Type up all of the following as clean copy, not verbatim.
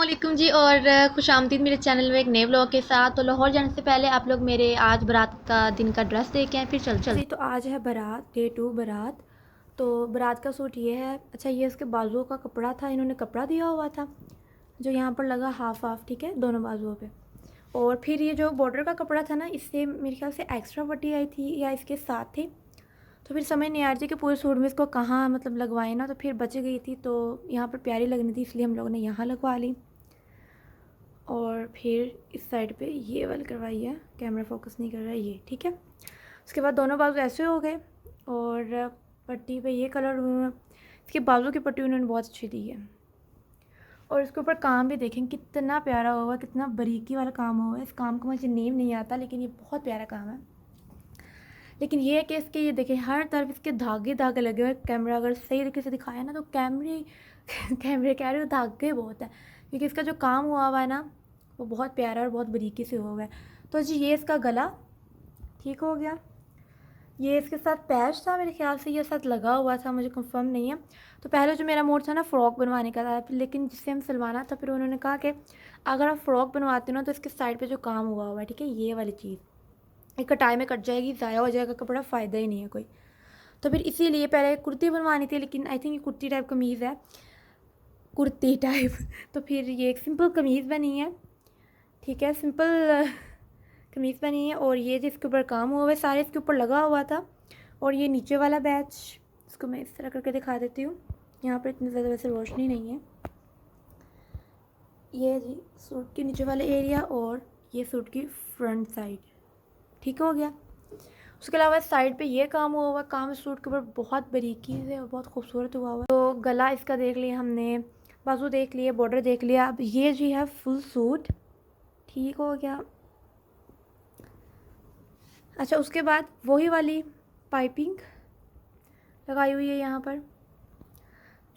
वालेकुम जी और खुशामदीद मेरे चैनल में एक नए व्लॉग के साथ। तो लाहौर जाने से पहले आप लोग मेरे आज बारात का दिन का ड्रेस देख आए, फिर चल जी, तो आज है बारात, डे 2 बारात। तो बारात का सूट ये है। अच्छा, ये इसके बाजुओं का कपड़ा था, इन्होंने कपड़ा दिया हुआ था जो यहाँ पर लगा हाफ हाफ, ठीक है, दोनों बाजुओं पे। और फिर ये जो बॉर्डर का कपड़ा था ना, इससे मेरे ख्याल से एक्स्ट्रा पट्टी आई थी या इसके साथ थी। तो फिर समझ नहीं आ रही थी कि पूरे सूट में इसको कहाँ मतलब लगवाए ना, तो फिर बच गई थी। तो यहाँ पर प्यारी लगनी थी, इसलिए हम लोगों ने यहाँ लगवा ली। और फिर इस साइड पे ये वाली करवाई है, कैमरा फोकस नहीं कर रहा है ये, ठीक है। उसके बाद दोनों बाजू ऐसे हो गए और पट्टी पे ये कलर हुए हैं। इसके बाजू की पट्टी उन्होंने बहुत अच्छी दी है। और इसके ऊपर काम भी देखें कितना प्यारा हुआ है, कितना बारीकी वाला काम हुआ है। इस काम का मुझे नेम नहीं आता, लेकिन ये बहुत प्यारा काम है। लेकिन ये है कि इसके ये देखें हर तरफ इसके धागे धागे लगे हुए हैं। कैमरा अगर सही तरीके से दिखाया ना तो कैमरे कह रहे हो, धागे बहुत है, क्योंकि इसका जो काम हुआ है ना वो बहुत प्यारा और बहुत बारीकी से हुआ है। तो जी ये इसका गला ठीक हो गया। ये इसके साथ पैच था, मेरे ख्याल से ये साथ लगा हुआ था, मुझे कंफर्म नहीं है। तो पहले जो मेरा मूड था ना फ़्रॉक बनवाने का था, लेकिन जिससे हम सिलवाना था, फिर उन्होंने कहा कि अगर आप फ़्रॉक बनवाते हो ना तो इसके साइड पे जो काम हुआ है, ठीक है, ये वाली चीज़ एक कटाई में कट जाएगी, ज़ाया हो जाएगा कपड़ा, फ़ायदा ही नहीं है कोई। तो फिर इसीलिए पहले कुर्ती बनवानी थी, लेकिन आई थिंक ये कुर्ती टाइप कमीज़ है, कुर्ती टाइप तो फिर ये एक सिंपल कमीज़ बनी है, ठीक है, सिंपल कमीज़ बनी है। और ये जिसके ऊपर काम हुआ है सारे इसके ऊपर लगा हुआ था। और ये नीचे वाला बैच, इसको मैं इस तरह करके दिखा देती हूँ, यहाँ पर इतनी ज़्यादा वैसे रोशनी नहीं है। ये जी सूट के नीचे वाला एरिया और ये सूट की फ्रंट साइड, ठीक हो गया। उसके अलावा साइड पे ये काम हुआ काम इस सूट के ऊपर बहुत बारीकी से और बहुत खूबसूरत हुआ है। तो गला इसका देख लिया हमने, बाजू देख लिए, बॉर्डर देख लिया। अब ये जी है फुल सूट, ठीक हो गया। अच्छा, उसके बाद वही वाली पाइपिंग लगाई हुई है यहाँ पर,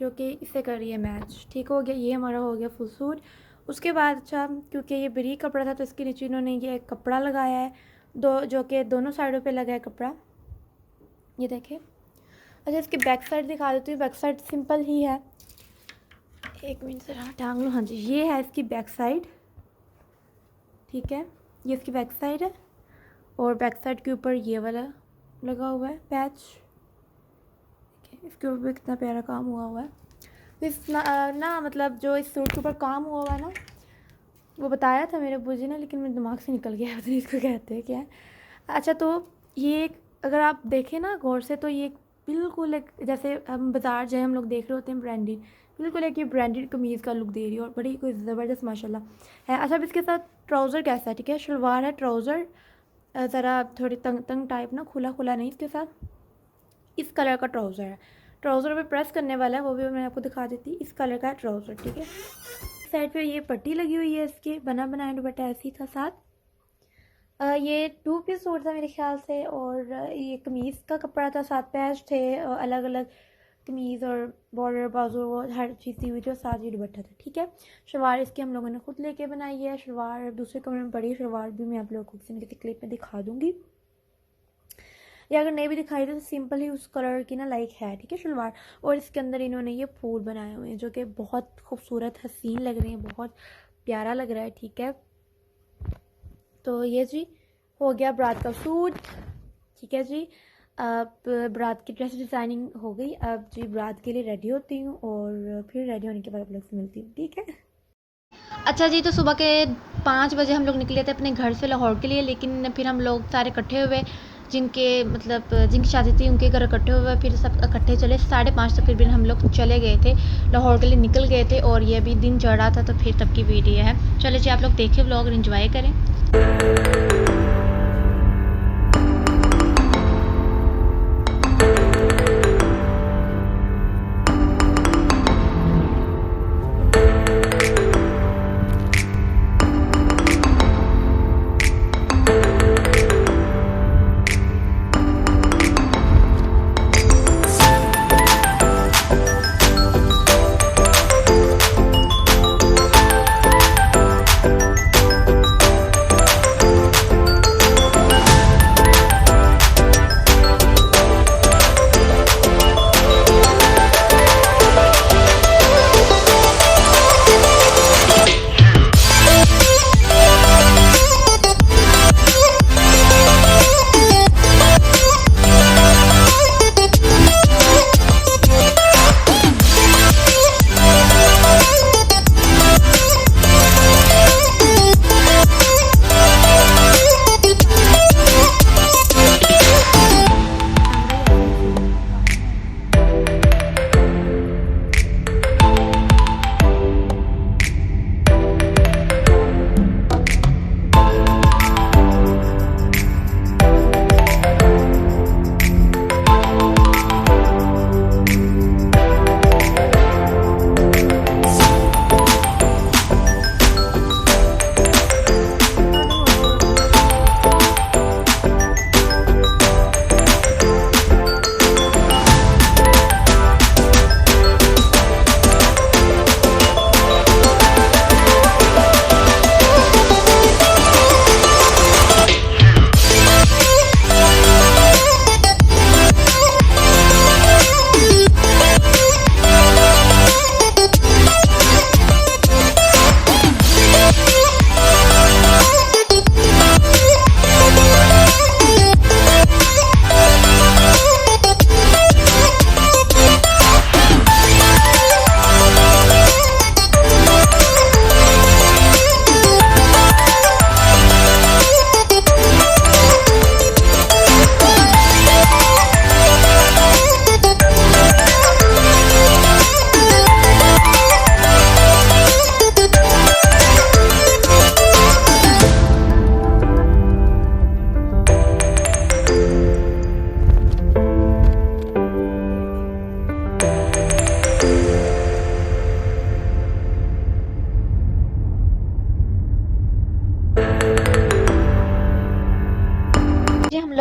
जो कि इससे कर रही है मैच, ठीक हो गया। ये हमारा हो गया फुल सूट। उसके बाद अच्छा, क्योंकि ये बारीक कपड़ा था तो इसके नीचे इन्होंने ये कपड़ा लगाया है जो कि दोनों साइडों पे लगा है कपड़ा, ये देखें। अच्छा, इसकी बैक साइड दिखा देती हूँ। बैक साइड सिंपल ही है, एक मिनट ज़रा टांग लो। हाँ जी, ये है इसकी बैक साइड, ठीक है, ये इसकी बैक साइड है। और बैक साइड के ऊपर ये वाला लगा हुआ है पैच, इसके ऊपर कितना प्यारा काम हुआ है। तो इस ना मतलब जो इस सूट के ऊपर काम हुआ है ना, वो बताया था मेरे बुजी ने, लेकिन मेरे दिमाग से निकल गया, पता नहीं इसको कहते हैं क्या है। अच्छा, तो ये अगर आप देखें ना गौर से, तो ये बिल्कुल एक, जैसे हम बाज़ार जाए हम लोग देख रहे होते हैं ब्रांडेड, बिल्कुल एक ये ब्रांडेड कमीज़ का लुक दे रही है और बड़ी कोई ज़बरदस्त माशाल्लाह है। अच्छा, अब इसके साथ ट्राउज़र कैसा है, ठीक है, शलवार है, ट्राउज़र ज़रा थोड़ी तंग तंग टाइप ना, खुला खुला नहीं, इसके साथ इस कलर का ट्राउज़र है। ट्राउज़र पे प्रेस करने वाला है, वो भी मैं आपको दिखा देती। इस कलर का ट्राउज़र, ठीक है। साइड पे ये पट्टी लगी हुई है, इसके बना बनाया दुपट्टा ऐसे ही था साथ। ये 2 पीस सूट था मेरे ख्याल से। और ये कमीज़ का कपड़ा था, साथ पैच थे अलग अलग, कमीज़ और बॉर्डर बाजू वो हर चीज़ दी हुई थी, और साथ ही दुपट्टा था, ठीक है। शलवार इसकी हम लोगों ने खुद लेके बनाई है। शलवार दूसरे कमरे में पड़ी, शलवार भी मैं आप लोगों को किसी न किसी क्लिप में दिखा दूँगी, या अगर नहीं भी दिखाई दे तो सिंपल ही उस कलर की ना लाइक है, ठीक है, शलवार। और इसके अंदर इन्होंने ये फूल बनाए हुए हैं जो कि बहुत खूबसूरत हसीन लग रहे हैं, बहुत प्यारा लग रहा है, ठीक है। तो ये जी हो गया बारात का सूट, ठीक है जी। अब बारात की ड्रेस डिज़ाइनिंग हो गई। अब जी बारात के लिए रेडी होती हूँ और फिर रेडी होने के बाद आप लोग से मिलती हूँ, ठीक है। अच्छा जी, तो सुबह के 5 बजे हम लोग निकले थे अपने घर से लाहौर के लिए, लेकिन फिर हम लोग सारे इकट्ठे हुए, जिनके मतलब जिनकी शादी थी उनके घर इकट्ठे हुए, फिर सब इकट्ठे चले। 5:30 तकरीबन हम लोग चले गए थे, लाहौर के लिए निकल गए थे। और ये अभी दिन चढ़ रहा था, तो फिर तब की वीडियो है। चले जी, आप लोग देखें व्लॉग और इन्जॉय करें।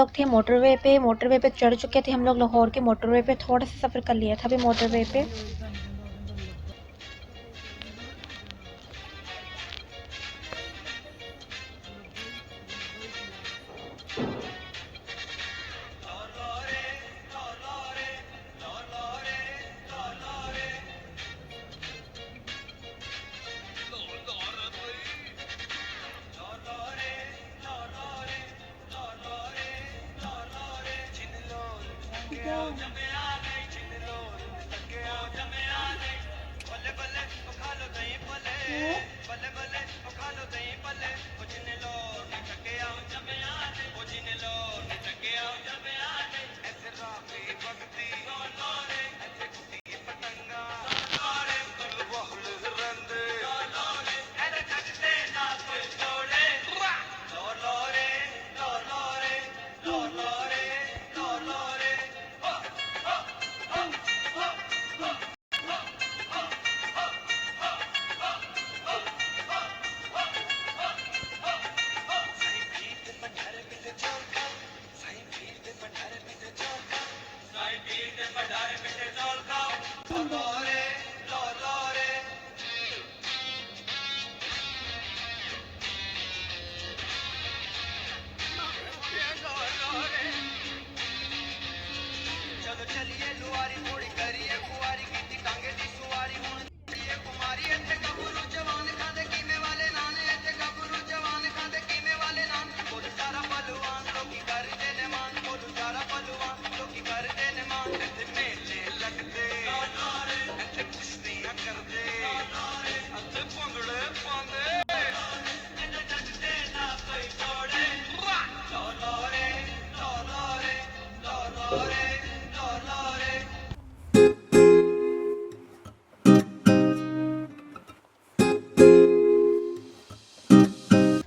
लोग थे मोटरवे पे चढ़ चुके थे हम लोग लाहौर के मोटरवे पे। थोड़ा सा सफ़र कर लिया था अभी मोटरवे पे।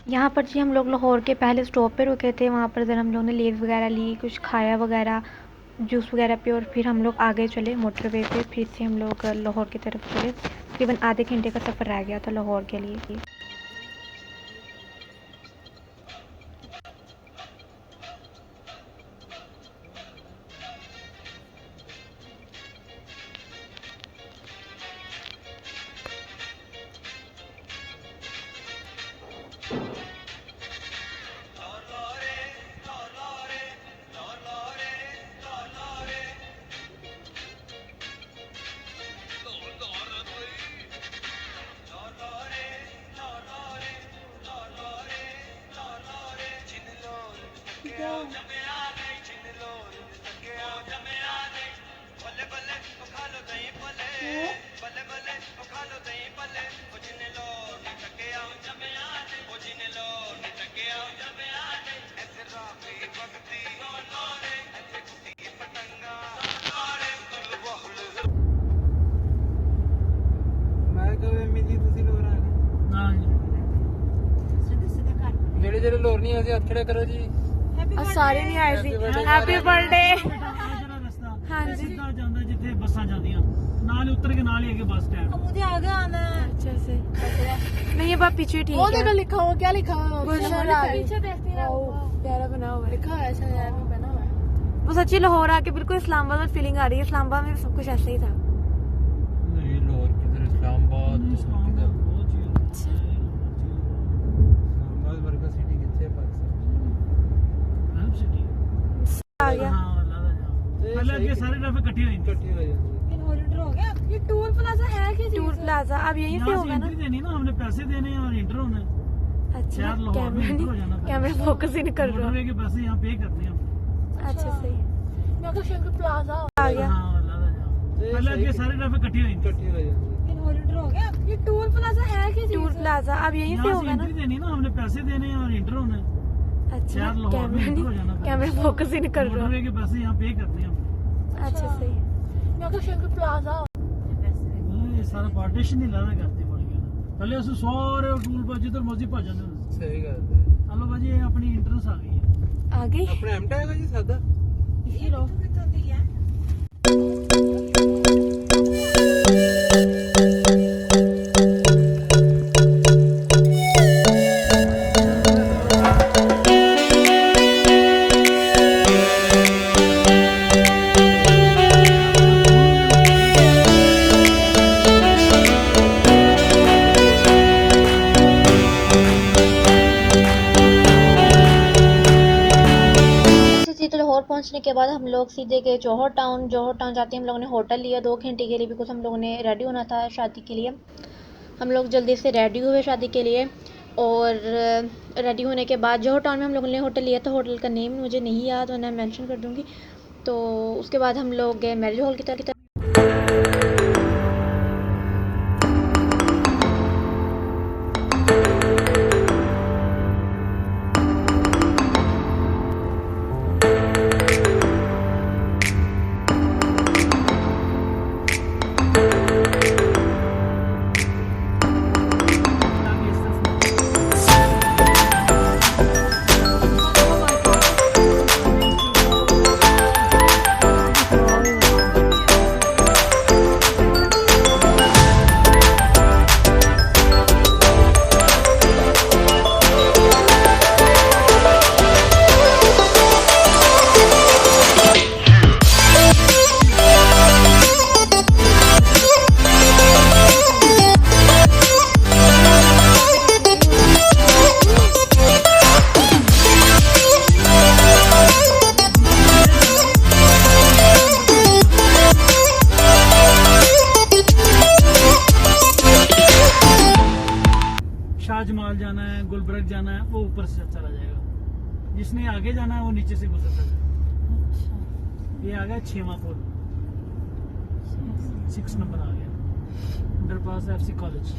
यहाँ पर जी हम लोग लाहौर के पहले स्टॉप पे रुके थे। वहाँ पर जरा हम लोग ने लेज़ वगैरह ली, कुछ खाया वगैरह, जूस वगैरह पिए और फिर हम लोग आगे चले मोटरवे पे। फिर से हम लोग लाहौर की तरफ चले। तकरीबन आधे घंटे का सफ़र रह गया था लाहौर के लिए। ਜਿਹੜੇ ਲੋਰ ਨਹੀਂ ਆਏ ਹੱਥ ਖੜੇ ਕਰੋ ਜੀ। ਸਾਰੇ ਨਹੀਂ ਆਏ ਸੀ। Happy birthday. ਹਾਂਜੀ ਸਿੱਧਾ ਜਾਂਦਾ ਜਿੱਥੇ ਬੱਸਾਂ ਜਾਂਦੀਆਂ ਨਾਲ ਉਤਰ ਕੇ ਨਾਲ ही आगे बस स्टैंड मुझे आगे आना है। अच्छा से नहीं ये बात पीछे ठीक है। वो देखो लिखा हुआ क्या लिखा हुआ पीछे देखती रहो। प्यारा बना हुआ लिखा है ऐसा यार में बना हुआ है। वो सच्ची लाहौर आके बिल्कुल इस्लामाबाद में फीलिंग आ रही है। इस्लामाबाद में सब कुछ ऐसे ही था। नहीं लाहौर किधर इस्लामाबाद बहुत चीज इस्लामाबाद वर्गा सिटी कितने पाकिस्तान सिटी आ गया। पहले ये सारे ट्रैफिक इकट्ठी हो इकट्ठी हो जाती हॉलीडे हो गया। ये टूल प्लाजा है क्या? टूल प्लाजा अब यहीं से होगा ना। देनी ना हमने पैसे देने हैं और इंटर होना है। अच्छा शायद लाहौर में इंटर हो जाना। कैमरा फोकस ही नहीं कर रहा। मोटरवे के पैसे यहाँ पे करने हैं। अच्छा सही। मैं तो शंकर प्लाजा आ गया। पहले ये सारे ट्रैफिक इकट्ठी हो इकट्ठी हो जाती हॉलीडे हो गया। ये टूल प्लाजा है क्या? टूल प्लाजा अब यहीं से होगा ना। देनी ना हमने पैसे देने हैं और इंटर होना है। अच्छा शायद लाहौर में इंटर हो जाना। कैमरा फोकस ही नहीं कर रहा। मोटरवे के पैसे यहाँ पे करने हैं। अच्छा सही। मैं तो शंकर प्लाजा ये सारा पार्टीशन ही लाना करते पड़ गया। पहले असं सारे टूल पर जिधर मर्जी भज जाते ਹੁੰਦੇ। सही गल है। चलो भाजी ये अपनी इंट्रेंस आ गई है। आ गई। अपने एम टैग है जी सादा इसी लो। पहुंचने के बाद हम लोग सीधे गए जौहर टाउन जाते ही हम लोगों ने होटल लिया 2 घंटे के लिए, बिकॉज हम लोगों ने रेडी होना था शादी के लिए। हम लोग जल्दी से रेडी हुए शादी के लिए, और रेडी होने के बाद जौहर टाउन में हम लोगों ने होटल लिया था। होटल का नेम मुझे नहीं याद, और मैं मेंशन कर दूँगी। तो उसके बाद हम लोग गए मैरिज हॉल की तरफ। आगे इस तरफ शाहजमाल जाना है, गुलबर्ग जाना है, वो ऊपर से चला जाएगा। जिसने आगे जाना है वो नीचे से गुजरता है। ये आ गया 6वां पुल, 6 नंबर आ गया, अंडरपास FC कॉलेज।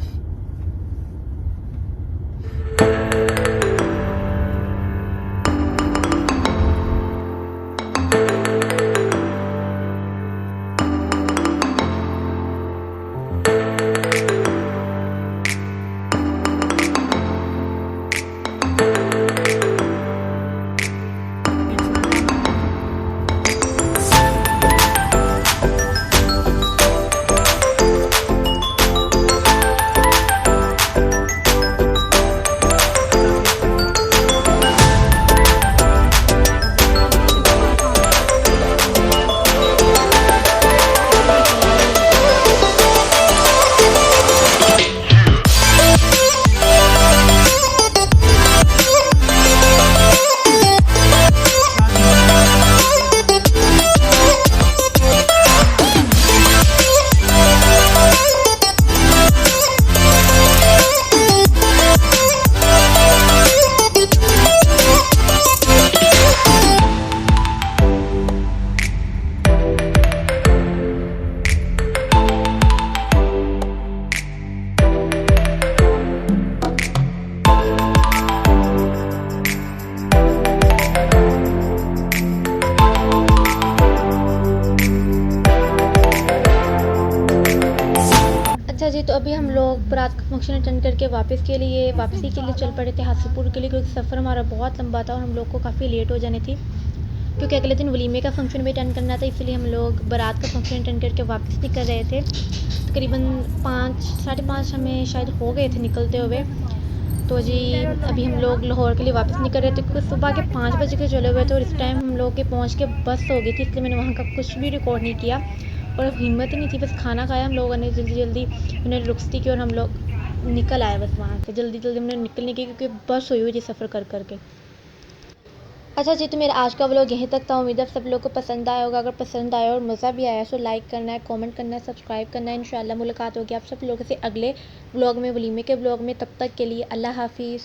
अच्छा जी, तो अभी हम लोग बारात का फंक्शन अटेंड करके वापसी के लिए चल पड़े थे हाजीपुर के लिए, क्योंकि सफ़र हमारा बहुत लंबा था और हम लोग को काफ़ी लेट हो जानी थी, क्योंकि अगले दिन वलीमे का फंक्शन भी अटेंड करना था। इसलिए हम लोग बारात का फंक्शन अटेंड करके वापस निकल रहे थे। तकरीबन 5-5:30 हमें शायद हो गए थे निकलते हुए। तो जी अभी हम लोग लाहौर के लिए वापस निकल रहे थे, क्योंकि सुबह के 5 बजे के चले हुए थे, और इस टाइम हम लोग के पहुँच के बस हो गई थी, इसलिए मैंने वहाँ का कुछ भी रिकॉर्ड नहीं किया। और अब हिम्मत ही नहीं थी, बस खाना खाया हम लोगों ने जल्दी उन्होंने रुखसती की और हम लोग निकल आए बस वहाँ से। जल्दी हमने निकलने की, क्योंकि बस हुई हुई थी सफ़र कर के। अच्छा जी, तो मेरा आज का व्लॉग यहीं तक था। उम्मीद है सब लोगों को पसंद आया होगा। अगर पसंद आया और मज़ा भी आया तो लाइक करना है, कमेंट करना है, सब्सक्राइब करना है। इंशाल्लाह मुलाकात होगी आप सब लोगों से अगले व्लॉग में, वलीमे के व्लॉग में। तब तक के लिए अल्लाह हाफिज़।